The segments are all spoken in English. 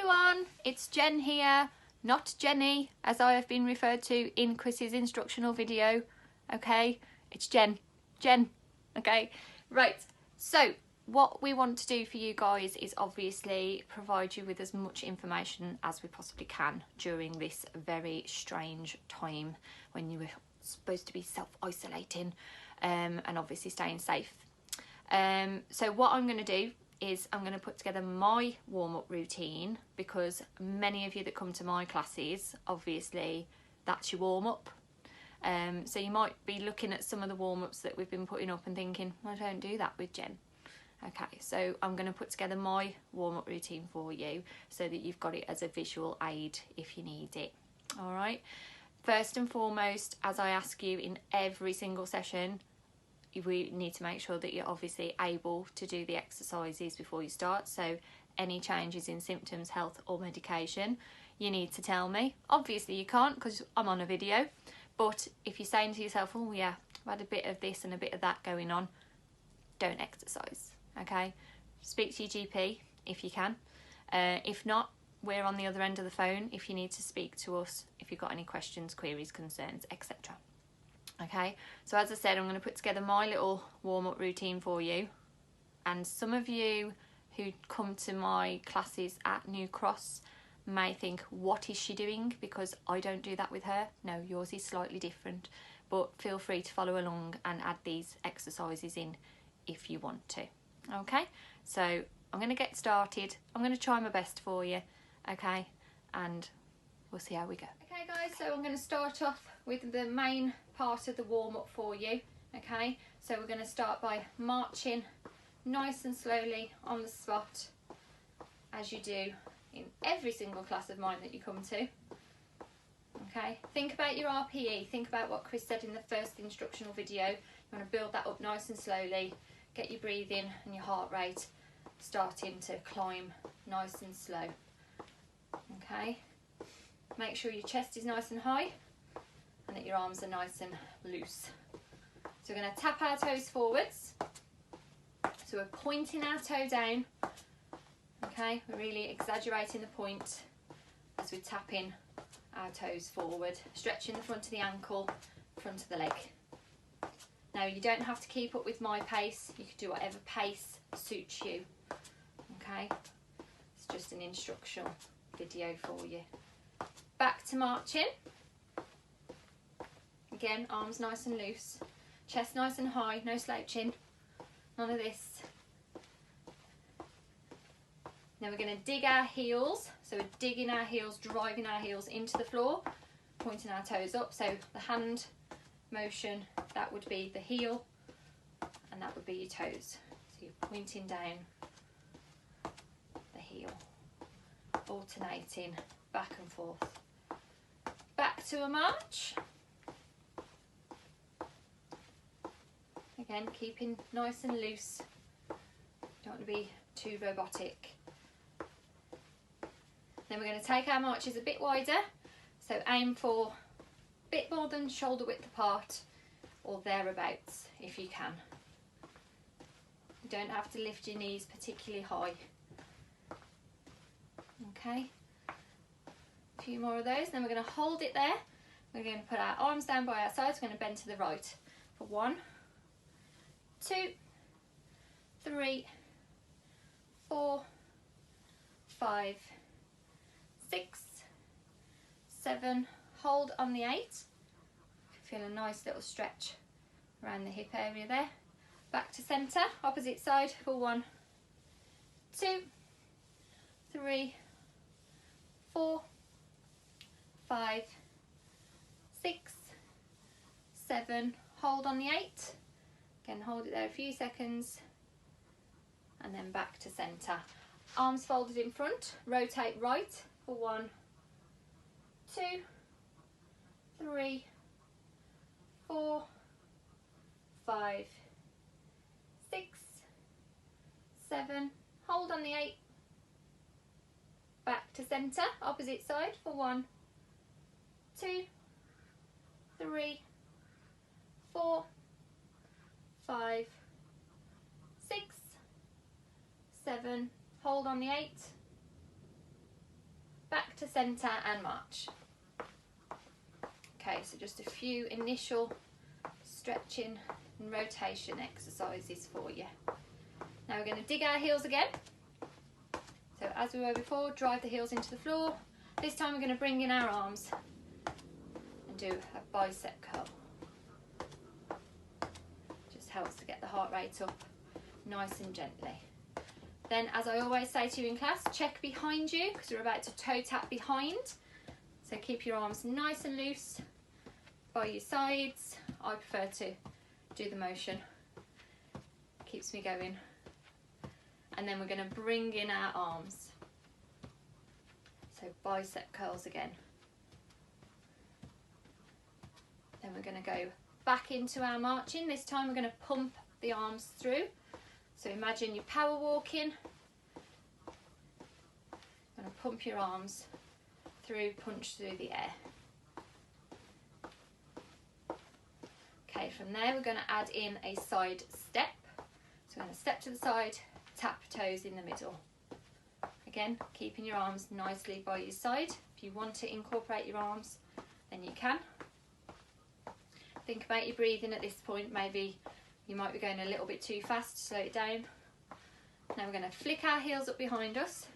everyone, it's Jen here, not Jenny as I have been referred to in Chris's instructional video. Okay, it's Jen, okay, right. So what we want to do for you guys is obviously provide you with as much information as we possibly can during this very strange time when you were supposed to be self-isolating and obviously staying safe. So what I'm going to do is I'm going to put together my warm-up routine, because many of you that come to my classes, obviously that's your warm-up. So you might be looking at some of the warm-ups that we've been putting up and thinking, I don't do that with Jen. Okay, so I'm going to put together my warm-up routine for you so that you've got it as a visual aid if you need it. All right. First and foremost, as I ask you in every single session, we need to make sure that you're obviously able to do the exercises before you start. So any changes in symptoms, health or medication, you need to tell me. Obviously you can't because I'm on a video, but if you're saying to yourself, oh yeah, I've had a bit of this and a bit of that going on, don't exercise. Okay, speak to your GP if you can. If not, we're on the other end of the phone if you need to speak to us, if you've got any questions, queries, concerns, etc. Okay, so as I said, I'm going to put together my little warm-up routine for you. And some of you who come to my classes at New Cross may think, what is she doing? Because I don't do that with her. No, yours is slightly different, but feel free to follow along and add these exercises in if you want to. Okay, so I'm going to get started. I'm going to try my best for you, okay, and we'll see how we go. Okay guys, so I'm going to start off with the main part of the warm-up for you. Okay, so we're going to start by marching nice and slowly on the spot, as you do in every single class of mine that you come to. Okay, think about your RPE, think about what Chris said in the first instructional video. You want to build that up nice and slowly, get your breathing and your heart rate starting to climb nice and slow. Okay, make sure your chest is nice and high and that your arms are nice and loose. So we're going to tap our toes forwards. So we're pointing our toe down. Okay, we're really exaggerating the point as we're tapping our toes forward, stretching the front of the ankle, front of the leg. Now you don't have to keep up with my pace, you can do whatever pace suits you. Okay, it's just an instructional video for you. Back to marching. Again, arms nice and loose, chest nice and high, no slouching, none of this. Now we're going to dig our heels, so we're digging our heels, driving our heels into the floor, pointing our toes up. So the hand motion, that would be the heel and that would be your toes. So you're pointing down the heel, alternating back and forth. Back to a march. Again, keeping nice and loose. Don't want to be too robotic. Then we're going to take our marches a bit wider. So aim for a bit more than shoulder width apart or thereabouts if you can. You don't have to lift your knees particularly high. Okay. A few more of those. Then we're going to hold it there. We're going to put our arms down by our sides. We're going to bend to the right for 1, 2, 3, 4, 5, 6, 7, hold on the 8. Feel a nice little stretch around the hip area there. Back to centre, opposite side for 1, 2, 3, 4, 5, 6, 7, hold on the 8. Again, hold it there a few seconds and then back to centre. Arms folded in front, rotate right for 1, 2, 3, 4, 5, 6, 7, hold on the 8. Back to centre, opposite side for 1, 2, 3, 4, 5, 6, 7, hold on the 8, to centre and march. Okay, so just a few initial stretching and rotation exercises for you. Now we're going to dig our heels again. So as we were before, drive the heels into the floor. This time we're going to bring in our arms and do a bicep curl. Just helps to get the heart rate up nice and gently. Then, as I always say to you in class, check behind you because we're about to toe tap behind. So keep your arms nice and loose by your sides. I prefer to do the motion. Keeps me going. And then we're going to bring in our arms. So bicep curls again. Then we're going to go back into our marching. This time we're going to pump the arms through. So imagine you're power walking. You're going to pump your arms through, punch through the air. Okay, from there we're going to add in a side step. So we're going to step to the side, tap toes in the middle. Again, keeping your arms nicely by your side. If you want to incorporate your arms, then you can. Think about your breathing at this point. Maybe you might be going a little bit too fast, slow it down. Now we're going to flick our heels up behind us.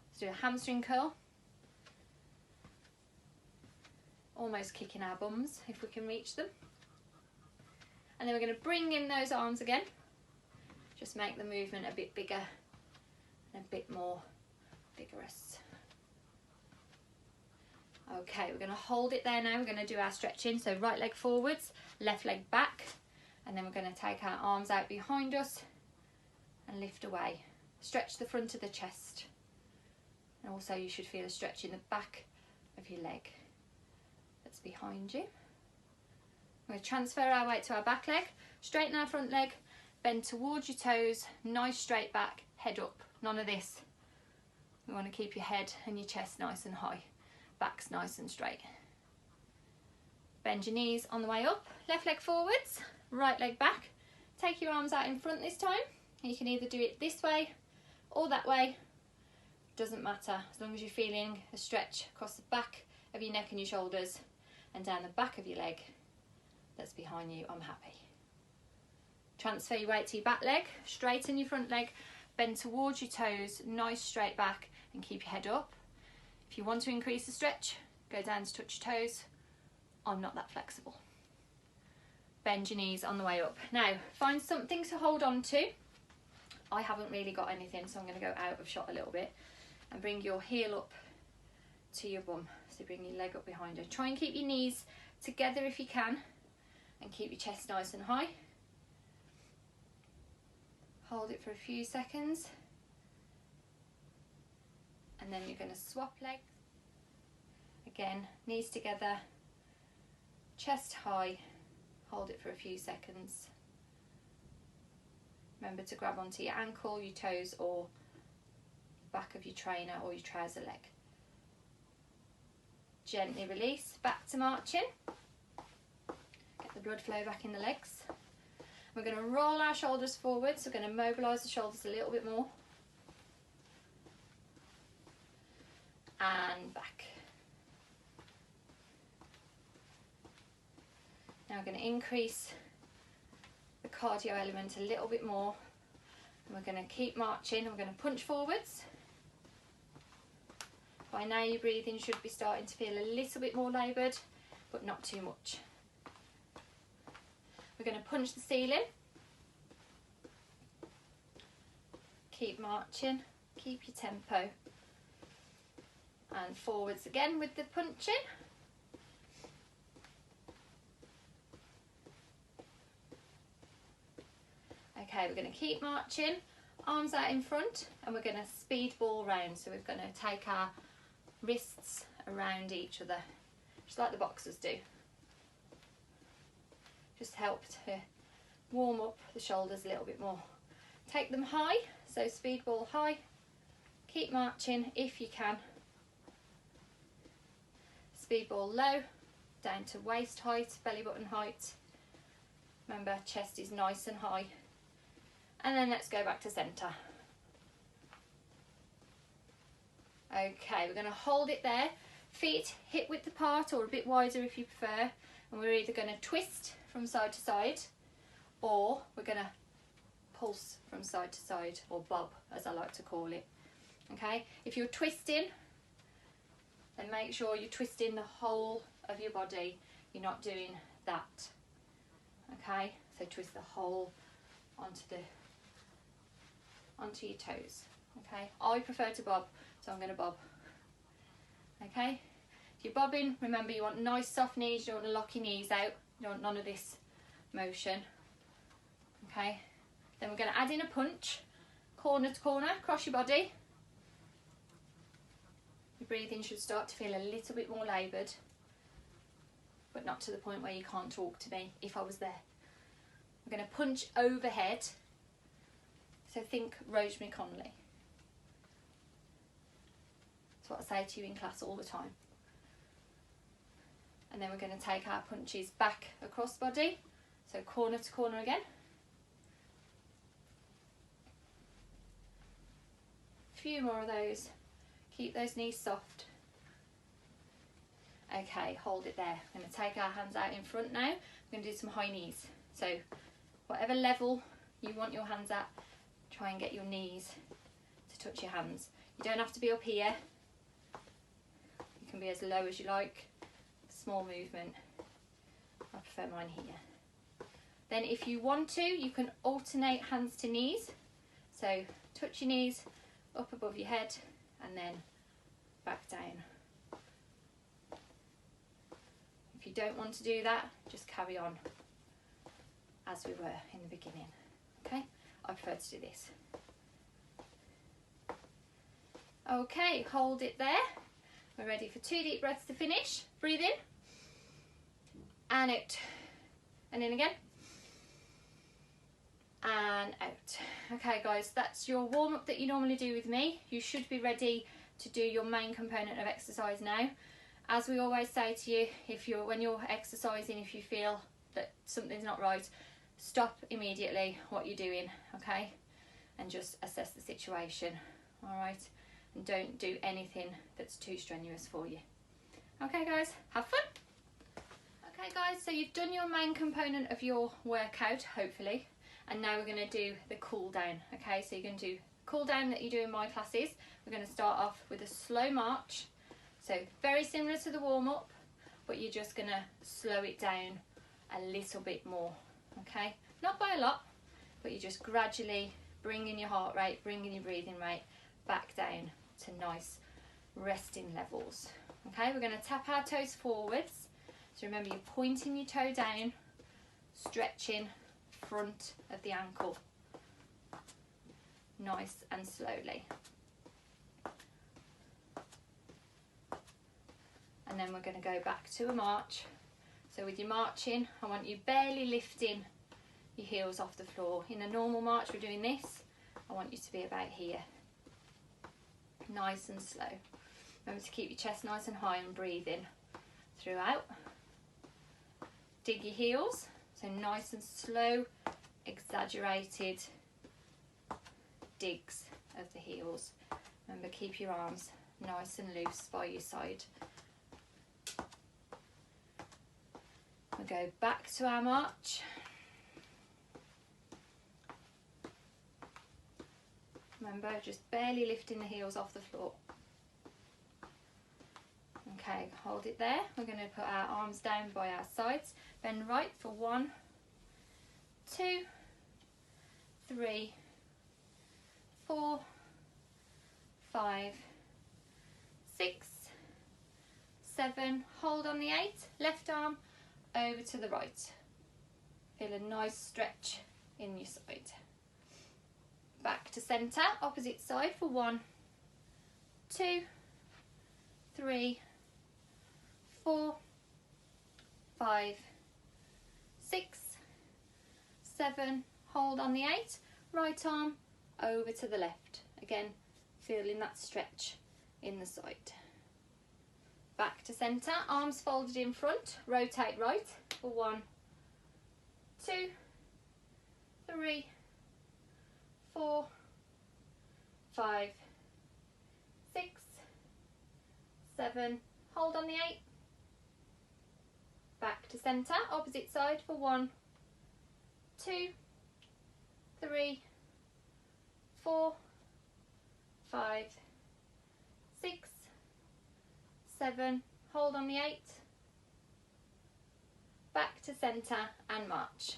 Let's do a hamstring curl. Almost kicking our bums if we can reach them. And then we're going to bring in those arms again. Just make the movement a bit bigger and a bit more vigorous. Okay, we're going to hold it there now. We're going to do our stretching. So right leg forwards, left leg back. And then we're going to take our arms out behind us and lift away. Stretch the front of the chest. And also you should feel a stretch in the back of your leg that's behind you. We're going to transfer our weight to our back leg, straighten our front leg, bend towards your toes, nice straight back, head up. None of this. We want to keep your head and your chest nice and high. Back's nice and straight. Bend your knees on the way up, left leg forwards, right leg back. Take your arms out in front this time. You can either do it this way or that way. Doesn't matter, as long as you're feeling a stretch across the back of your neck and your shoulders and down the back of your leg that's behind you, I'm happy. Transfer your weight to your back leg, straighten your front leg, bend towards your toes, nice straight back and keep your head up. If you want to increase the stretch, go down to touch your toes. I'm not that flexible. Bend your knees on the way up. Now, find something to hold on to. I haven't really got anything, so I'm going to go out of shot a little bit and bring your heel up to your bum. So bring your leg up behind you. Try and keep your knees together if you can and keep your chest nice and high. Hold it for a few seconds. And then you're going to swap legs. Again, knees together, chest high. Hold it for a few seconds. Remember to grab onto your ankle, your toes, or back of your trainer or your trouser leg. Gently release, back to marching. Get the blood flow back in the legs. We're going to roll our shoulders forward, so we're going to mobilise the shoulders a little bit more. And back. Now we're going to increase the cardio element a little bit more. And we're going to keep marching. We're going to punch forwards. By now your breathing should be starting to feel a little bit more laboured, but not too much. We're going to punch the ceiling. Keep marching, keep your tempo. And forwards again with the punching. Okay, we're going to keep marching, arms out in front, and we're going to speed ball round. So we're going to take our wrists around each other, just like the boxers do. Just help to warm up the shoulders a little bit more. Take them high, so speed ball high. Keep marching if you can. Speed ball low, down to waist height, belly button height. Remember, chest is nice and high. And then let's go back to centre. Okay, we're going to hold it there, feet hip width apart or a bit wider if you prefer, and we're either going to twist from side to side, or we're going to pulse from side to side, or bob as I like to call it. Okay, if you're twisting, then make sure you're twisting the whole of your body, you're not doing that. Okay, so twist the whole onto your toes. Okay, I prefer to bob, so I'm going to bob. Okay, if you're bobbing, remember you want nice soft knees, you don't want to lock your knees out, you don't want none of this motion. Okay, then we're going to add in a punch, corner to corner, across your body. Your breathing should start to feel a little bit more laboured, but not to the point where you can't talk to me if I was there. We're going to punch overhead, so think Rosemary Conley. That's what I say to you in class all the time. And then we're going to take our punches back across body, so corner to corner again. A few more of those. Keep those knees soft. Okay, hold it there. I'm going to take our hands out in front now. We're going to do some high knees. So whatever level you want your hands at, try and get your knees to touch your hands. You don't have to be up here. You can be as low as you like. Small movement. I prefer mine here. Then if you want to, you can alternate hands to knees. So touch your knees up above your head and then back down. If you don't want to do that, just carry on as we were in the beginning. Okay, I prefer to do this. Okay, hold it there. We're ready for 2 deep breaths to finish. Breathe in and out, and in again and out. Okay guys, that's your warm-up that you normally do with me. You should be ready to do your main component of exercise now. As we always say to you, when you're exercising, if you feel that something's not right, stop immediately what you're doing, okay, and just assess the situation. All right, and don't do anything that's too strenuous for you. Okay guys, have fun. Okay guys, so you've done your main component of your workout, hopefully, and now we're going to do the cool down. Okay, so you're going to do cool down that you do in my classes. We're going to start off with a slow march, so very similar to the warm-up, but you're just going to slow it down a little bit more. Okay, not by a lot, but you're just gradually bringing your heart rate, bringing your breathing rate back down to nice resting levels. Okay, we're going to tap our toes forwards. So remember, you're pointing your toe down, stretching front of the ankle, nice and slowly. And then we're going to go back to a march. So with your marching, I want you barely lifting your heels off the floor. In a normal march, we're doing this. I want you to be about here. Nice and slow. Remember to keep your chest nice and high and breathe in throughout. Dig your heels, so nice and slow, exaggerated digs of the heels. Remember, keep your arms nice and loose by your side. We'll go back to our march. Remember, just barely lifting the heels off the floor. Okay, hold it there. We're going to put our arms down by our sides. Bend right for 1, 2, 3, 4, 5, 6, 7. Hold on the 8. Left arm over to the right. Feel a nice stretch in your side. Back to centre, opposite side for 1, 2, 3, 4, 5, 6, 7. Hold on the 8. Right arm over to the left. Again, feeling that stretch in the side. Back to centre, arms folded in front. Rotate right for 1, 2, 3, 4, 5, 6, 7, hold on the 8, back to centre, opposite side for 1, 2, 3, 4, 5, 6, 7, hold on the 8, back to centre and march.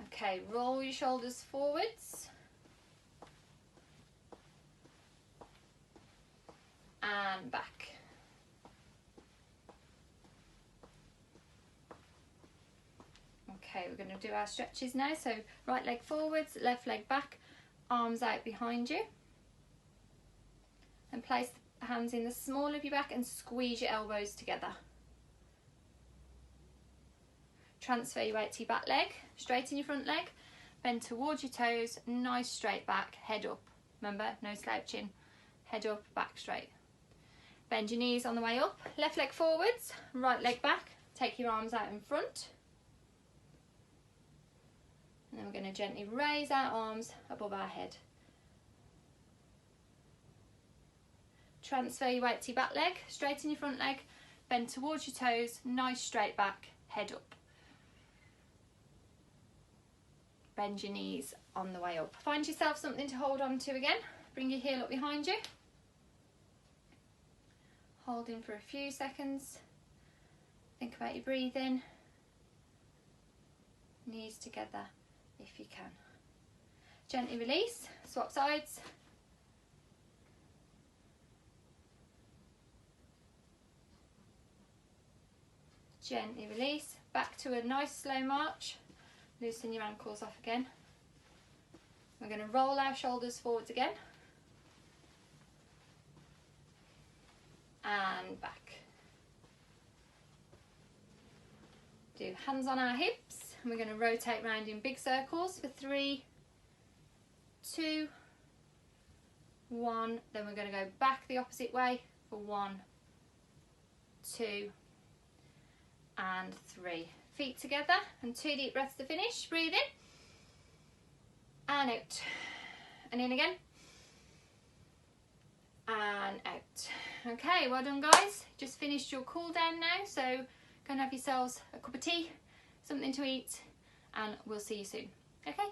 Okay, roll your shoulders forwards and back. Okay, we're going to do our stretches now. So right leg forwards, left leg back, arms out behind you. And place the hands in the small of your back and squeeze your elbows together. Transfer your weight to your back leg, straighten your front leg, bend towards your toes, nice straight back, head up. Remember, no slouching, head up, back straight. Bend your knees on the way up, left leg forwards, right leg back, take your arms out in front. And then we're going to gently raise our arms above our head. Transfer your weight to your back leg, straighten your front leg, bend towards your toes, nice straight back, head up. Bend your knees on the way up. Find yourself something to hold on to again. Bring your heel up behind you. Hold in for a few seconds. Think about your breathing. Knees together if you can. Gently release, swap sides. Gently release, back to a nice slow march. Loosen your ankles off again. We're going to roll our shoulders forwards again. And back. Do hands on our hips. And we're going to rotate round in big circles for 3, 2, 1. Then we're going to go back the opposite way for 1, 2, and 3. Feet together and 2 deep breaths to finish. Breathe in and out and in again and out. Okay, well done guys. Just finished your cool down now, so go and have yourselves a cup of tea, something to eat, and we'll see you soon. Okay.